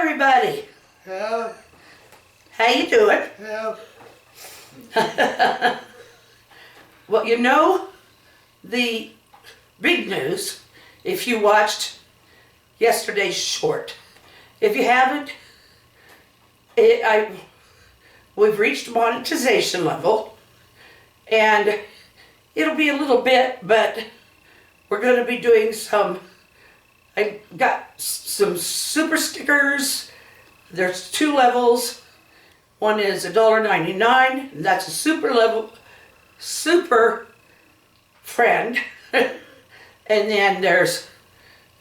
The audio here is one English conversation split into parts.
everybody. Help, How you doing? help. Well, you know, the big news, if you watched yesterday's short. If you haven't, we've reached monetization level, and it'll be a little bit, but we're going to be doing I got some super stickers. There's 2 levels. One is $1.99, and that's a super friend. And then there's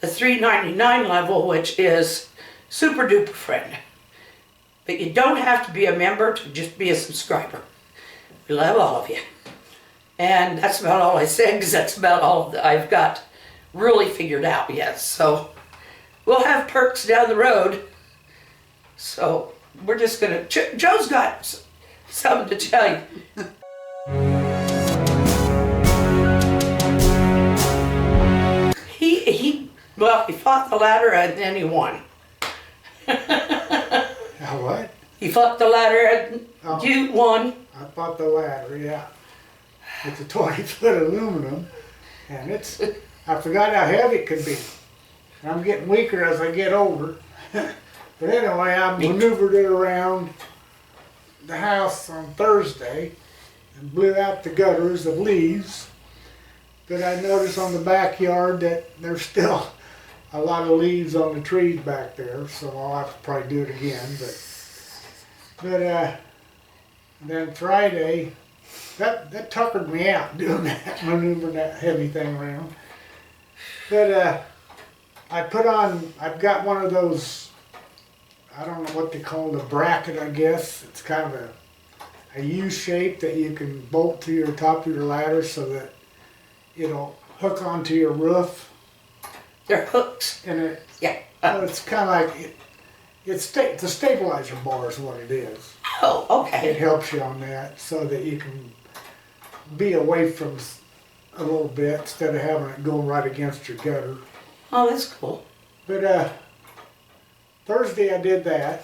the $3.99 level, which is super duper friend. But you don't have to be a member to just be a subscriber. We love all of you. And that's about all I said, because that's about all that I've got really figured out yet. So we'll have perks down the road. So we're just gonna, Joe's got something to tell you. He fought the ladder and then he won. What? He fought the ladder and you won. I bought the ladder, yeah. It's a 20-foot aluminum, and I forgot how heavy it could be. I'm getting weaker as I get older. But anyway, I maneuvered it around the house on Thursday and blew out the gutters of leaves. But I noticed on the backyard that there's still a lot of leaves on the trees back there, so I'll have to probably do it again. But then Friday, that tuckered me out doing that, maneuvering that heavy thing around. But I've got one of those, I don't know what they call it, a bracket, I guess. It's kind of a U shape that you can bolt to your top of your ladder so that it'll hook onto your roof. They're hooks. And Yeah. it's kind of like, it's a stabilizer bar is what it is. Oh, okay. It helps you on that so that you can be away from a little bit instead of having it go right against your gutter. Oh, that's cool. But Thursday I did that,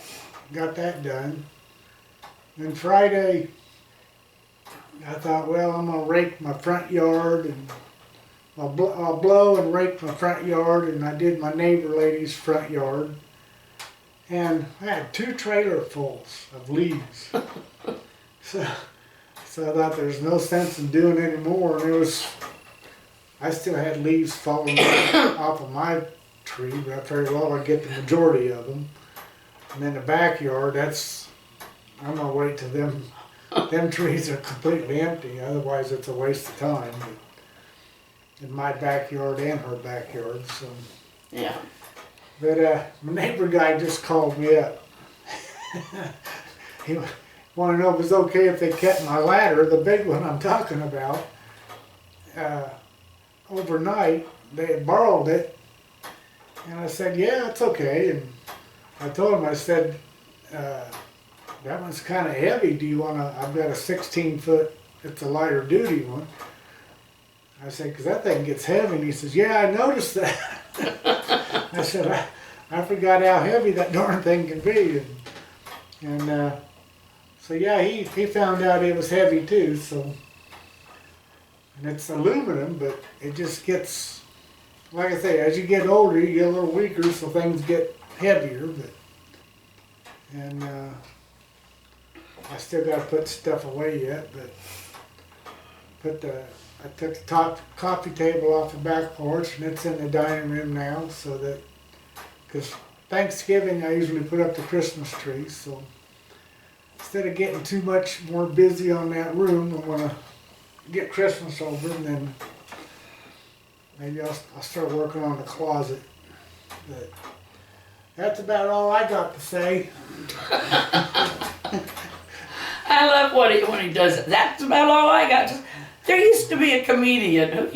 got that done. Then Friday I thought, well, I'm gonna rake my front yard, and I'll blow and rake my front yard, and I did my neighbor lady's front yard. And I had 2 trailerfuls of leaves. So I thought there's no sense in doing any more, and I still had leaves falling off of my tree, but I figured, well, I'd get the majority of them. And then the backyard, I'm gonna wait till them trees are completely empty, otherwise it's a waste of time. In my backyard and her backyard, so. Yeah. But my neighbor guy just called me up. He wanted to know if it was okay if they kept my ladder, the big one I'm talking about. Overnight, they had borrowed it, and I said, yeah, it's okay. And I told him, I said, that one's kind of heavy. Do you want to, I've got a 16-foot, it's a lighter duty one. I said, because that thing gets heavy. And he says, yeah, I noticed that. I said, I forgot how heavy that darn thing can be. And so yeah, he found out it was heavy too. So, and it's aluminum, but it just gets, like I say, as you get older, you get a little weaker, so things get heavier. And I still got to put stuff away yet, but I took the top coffee table off the back porch, and it's in the dining room now, so that, because Thanksgiving I usually put up the Christmas tree, so instead of getting too much more busy on that room, I want to get Christmas over, and then maybe I'll start working on the closet. But that's about all I got to say. I love when he does it. That's about all I got. There used to be a comedian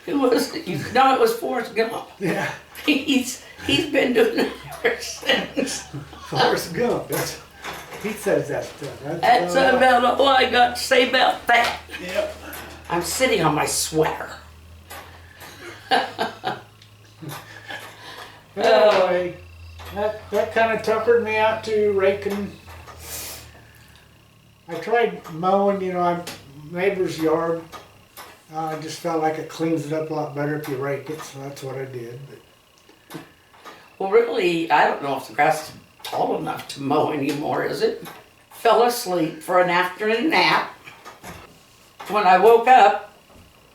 who was, no, it was Forrest Gump. Yeah. He's been doing it ever since. Forrest Gump, he says that stuff. That's about all I got to say about that. Yep. I'm sitting on my sweater. Anyway, that kind of tuckered me out to raking. I tried mowing, neighbor's yard. I just felt like it cleans it up a lot better if you rake it, so that's what I did. But Well, really, I don't know if the grass is tall enough to mow anymore, is it? Fell asleep for an afternoon nap. When I woke up,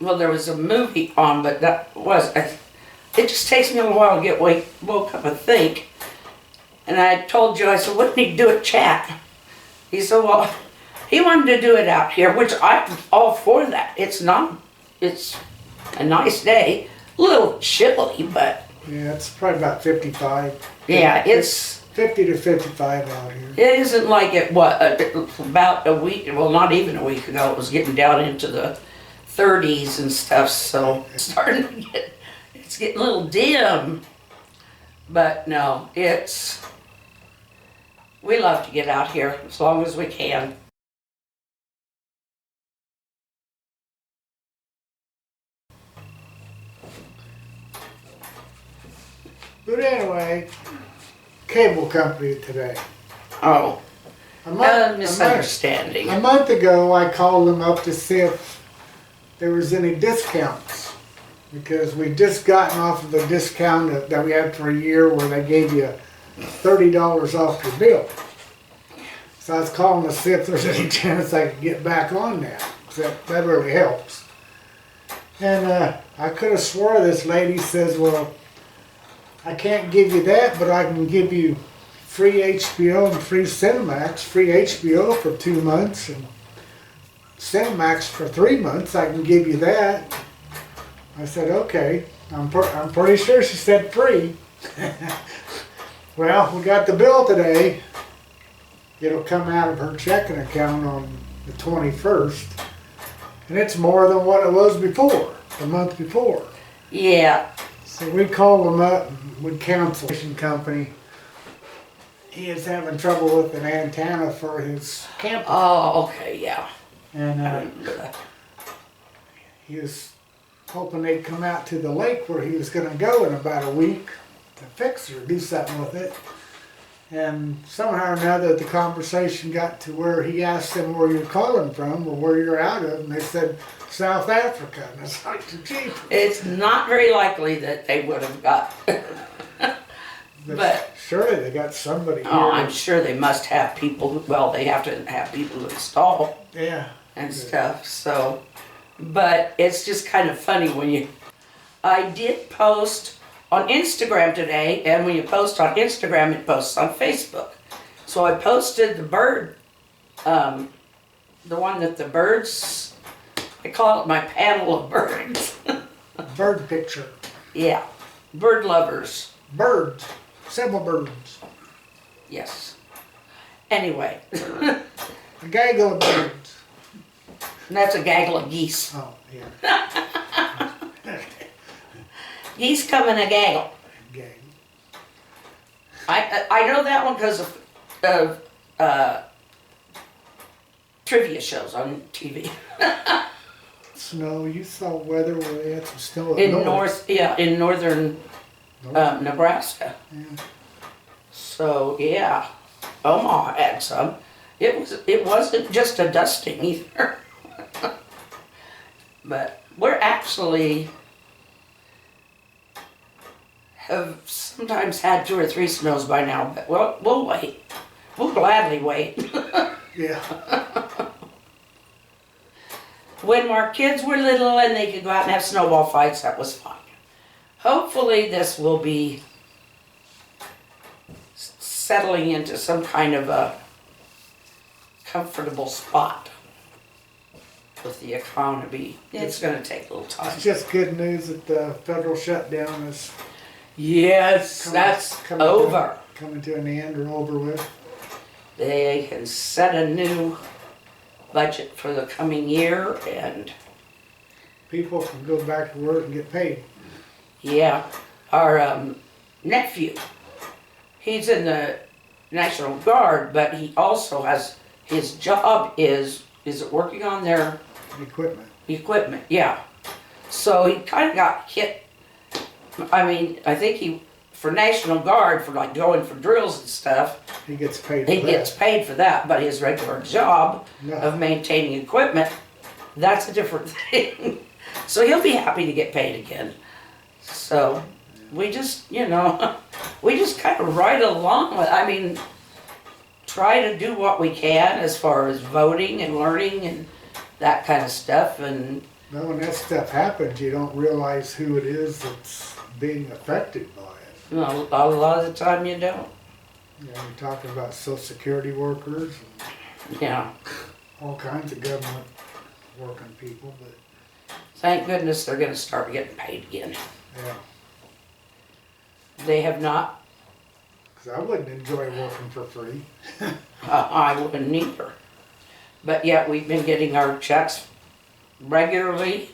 well, there was a movie on, but it just takes me a little while to get woke up and think. And I told Joe, I said, what did he do at chat? He said, well, he wanted to do it out here, which I'm all for that. It's a nice day, a little chilly, but yeah, it's probably about 55. yeah, it's 50 to 55 out here. it isn't like about a week, well, not even a week ago, it was getting down into the 30s and stuff, so it's starting to it's getting a little dim. But no, we love to get out here as long as we can. But anyway, cable company today. Oh, A misunderstanding. month ago, I called them up to see if there was any discounts. Because we just gotten off of the discount that we had for a year where they gave you $30 off your bill. So I was calling to see if there's any chance I could get back on that. 'Cause that really helps. And I could have swore this lady says, well, I can't give you that, but I can give you free HBO and free Cinemax. Free HBO for 2 months and Cinemax for 3 months. I can give you that. I said, okay. I'm pretty sure she said free. Well, we got the bill today. It'll come out of her checking account on the 21st. And it's more than what it was before, the month before. Yeah. So we called them up and we canceled the company. He is having trouble with an antenna for his camper. Oh, okay, yeah. And he was hoping they'd come out to the lake where he was going to go in about a week to fix it or do something with it. And somehow or another the conversation got to where he asked them where you're calling from or where you're out of, and they said South Africa. And it's like, gee. It's not very likely that they would have got. But surely they got somebody here. oh, I'm sure they must have people. Well, they have to have people to install Yeah. and stuff. So, but it's just kind of funny when I did post on Instagram today, and when you post on Instagram, it posts on Facebook. So I posted the bird, the one that the birds, I call it my panel of birds. Bird picture. Yeah, bird lovers. Birds. Several birds. Yes. Anyway, A gaggle of birds. and that's a gaggle of geese. Oh, yeah. Geese come in a gaggle. Gaggle. I know that one because of trivia shows on TV. Snow. You saw weather where they had some snow up In in northern Nebraska. Yeah. So yeah, Omaha had some. It wasn't just a dusting either. But we're actually have sometimes had 2 or 3 snows by now, but we'll wait. We'll gladly wait. Yeah. When our kids were little and they could go out and have snowball fights, that was fun. Hopefully this will be settling into some kind of a comfortable spot with the economy. It's going to take a little time. It's just good news that the federal shutdown is Yes, that's over. Coming to an end or over with. They can set a new budget for the coming year, and People can go back to work and get paid. yeah, our nephew, he's in the National Guard, but he also has, his job is it working on their Equipment. equipment? Yeah. So he kind of got hit. I mean, I think he for National Guard, for like going for drills and stuff, He gets paid for he that. gets paid for that, but his regular job No. of maintaining equipment, that's a different thing. So he'll be happy to get paid again. So we just, we just kind of ride along with, I mean, try to do what we can as far as voting and learning and that kind of stuff. And Now, when that stuff happens, you don't realize who it is that's being affected by it. a lot of the time you don't. You know, you're talking about Social Security workers and Yeah. all kinds of government working people, but Thank goodness they're going to start getting paid again. yeah. They have not. Because I wouldn't enjoy working for free. I wouldn't either. But yet we've been getting our checks regularly,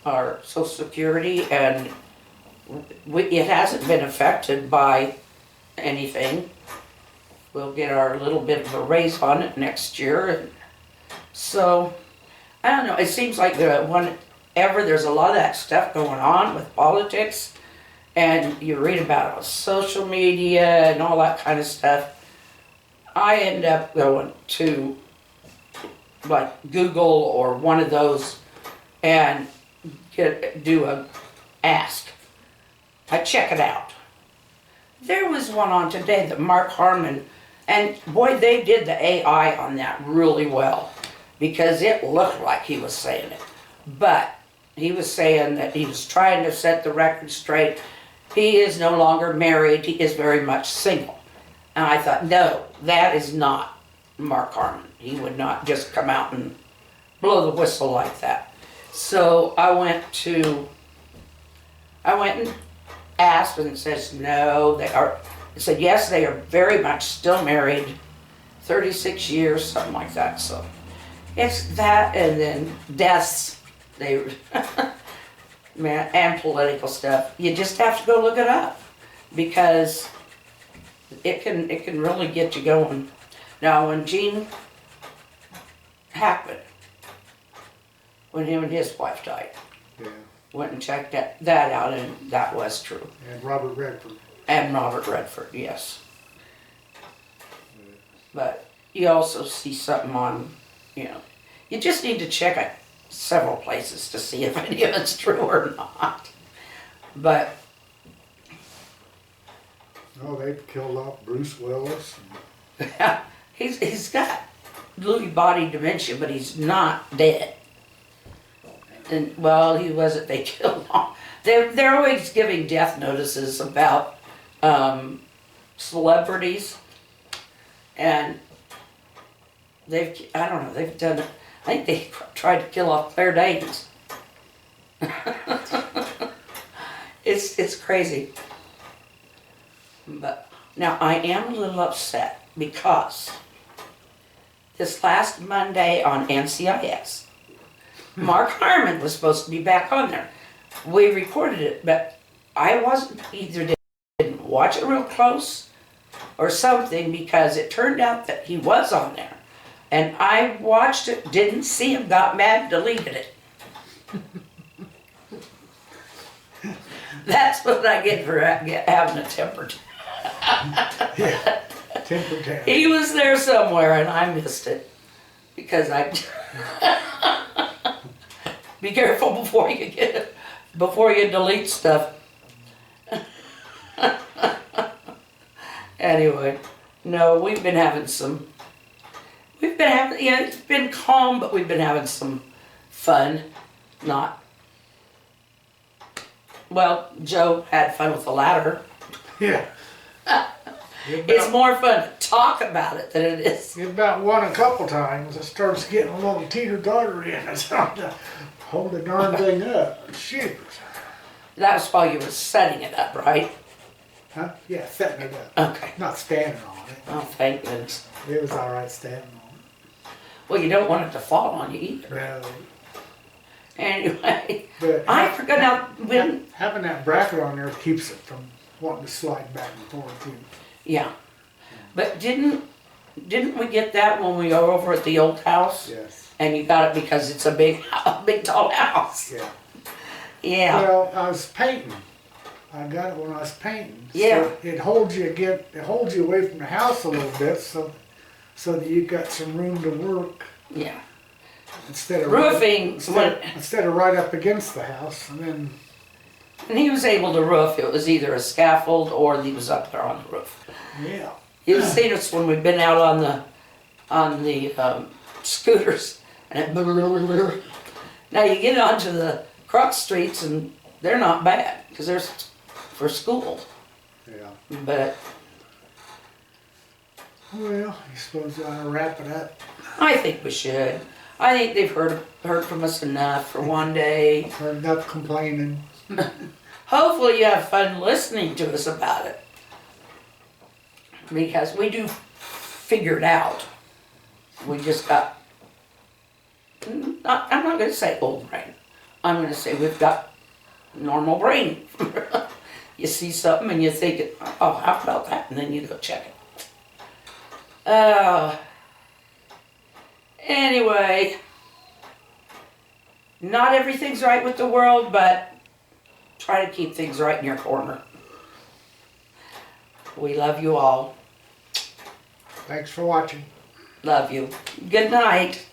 our Social Security, and it hasn't been affected by anything. We'll get our little bit of a raise on it next year. And so, I don't know, it seems like whenever there's a lot of that stuff going on with politics, and you read about it on social media and all that kind of stuff, I end up going to like Google or one of those and do a ask. I check it out. There was one on today that Mark Harmon, and boy, they did the AI on that really well, because it looked like he was saying it. But he was saying that he was trying to set the record straight. He is no longer married, he is very much single. And I thought, no, that is not Mark Harmon. He would not just come out and blow the whistle like that. So I went and asked, and it says no, it said yes, they are very much still married, 36 years, something like that. So it's that, and then deaths, man, and political stuff. You just have to go look it up, because it can really get you going. Now, when Gene happened, when him and his wife died, Yeah. went and checked that out, and that was true. And Robert Redford. And Robert Redford, yes. But you also see something on, you just need to check it several places to see if any of it's true or not. But Oh, they've killed off Bruce Willis. he's got Lewy body dementia, but he's not dead. And well, he wasn't. They killed him. They're always giving death notices about celebrities, and they've done it. I think they tried to kill off Claire Danes. It's crazy. But now I am a little upset because this last Monday on NCIS, Mark Harmon was supposed to be back on there. We recorded it, but I didn't watch it real close or something, because it turned out that he was on there. And I watched it, didn't see him, got mad, deleted it. That's what I get for having a temper. Yeah. Temper tantrum. He was there somewhere and I missed it, because I be careful before you delete stuff. Anyway, no, it's been calm, but we've been having some fun. Joe had fun with the ladder. Yeah. It's more fun to talk about it than it is. It about won a couple times. It starts getting a little teeter-totter in. It's hard to hold the darn thing up. Shoot. That was while you were setting it up, right? Huh? Yeah, setting it up. Okay. Not standing on it. Oh, thank goodness. It was all right standing on Well, you don't want it to fall on you it. either. No. Anyway, But I forgot now when. having that bracket on there keeps it from wanting to slide back and forth too. Yeah, but didn't we get that when we were over at the old house? Yes. And you got it because it's a big tall house. Yeah. Yeah. Well, I was painting I got it when I was painting. Yeah. So it holds you away from the house a little bit, so that you got some room to work Yeah. instead of Roofing, instead of right up against the house, and then. when he was able to roof, it was either a scaffold or he was up there on the roof. Yeah. You've seen us when we've been out on the scooters, and it now you get onto the cross streets and they're not bad because they're for school. Yeah. But Well, I suppose I ought to wrap it up. I think we should. I think they've heard from us enough for one day. Heard enough complaining. Hopefully you have fun listening to us about it. Because we do figure it out. We just got, I'm not going to say old brain. I'm going to say we've got normal brain. You see something and you think, oh, how about that? And then you go check it. Anyway, not everything's right with the world, but try to keep things right in your corner. We love you all. Thanks for watching. Love you. Good night.